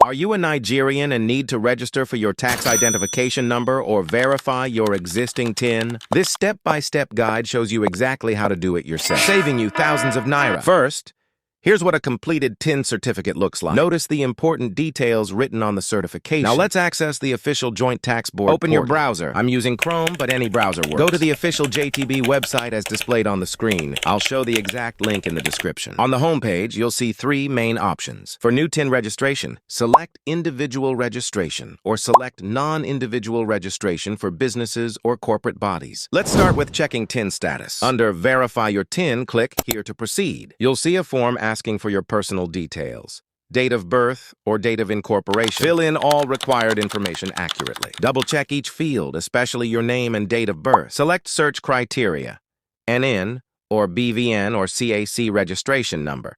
Are you a Nigerian and need to register for your tax identification number or verify your existing TIN? This step-by-step guide shows you exactly how to do it yourself, saving you thousands of naira. First, here's what a completed TIN certificate looks like. Notice the important details written on the certification. Now let's access the official Joint Tax Board Open your browser. I'm using Chrome, but any browser works. Go to the official JTB website as displayed on the screen. I'll show the exact link in the description. On the homepage, you'll see three main options. For new TIN registration, select Individual Registration or select Non-Individual Registration for businesses or corporate bodies. Let's start with checking TIN status. Under Verify Your TIN, click Here to Proceed. You'll see a form asking for your personal details, date of birth or date of incorporation. Fill in all required information accurately. Double-check each field, especially your name and date of birth. Select Search Criteria, NN or BVN or CAC registration number.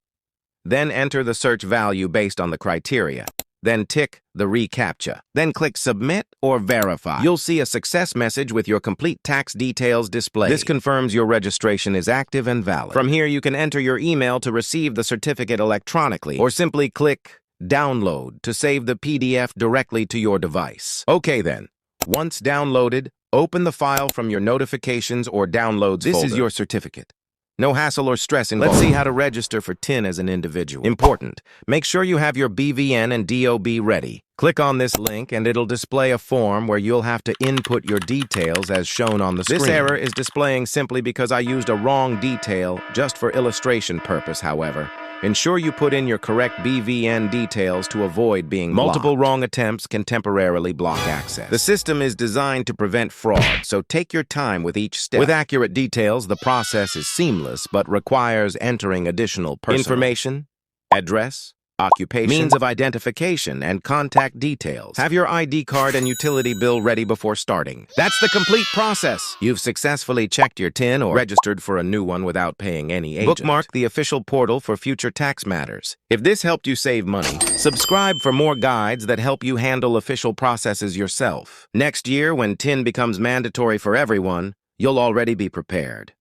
Then enter the search value based on the criteria. Then tick the reCAPTCHA. Then click Submit or Verify. You'll see a success message with your complete tax details displayed. This confirms your registration is active and valid. From here, you can enter your email to receive the certificate electronically, or simply click Download to save the PDF directly to your device. Okay then, once downloaded, open the file from your notifications or downloads folder. This is your certificate. No hassle or stress involved. Let's see how to register for TIN as an individual. Important. Make sure you have your BVN and DOB ready. Click on this link and it'll display a form where you'll have to input your details as shown on the screen. This error is displaying simply because I used a wrong detail just for illustration purpose, however. Ensure you put in your correct BVN details to avoid being blocked. Multiple wrong attempts can temporarily block access. The system is designed to prevent fraud, so take your time with each step. With accurate details, the process is seamless but requires entering additional personal information, address, occupation, means of identification, and contact details. Have your ID card and utility bill ready before starting. That's the complete process. You've successfully checked your TIN or registered for a new one without paying any agent. Bookmark the official portal for future tax matters. If this helped you save money, subscribe for more guides that help you handle official processes yourself. Next year, when TIN becomes mandatory for everyone, you'll already be prepared.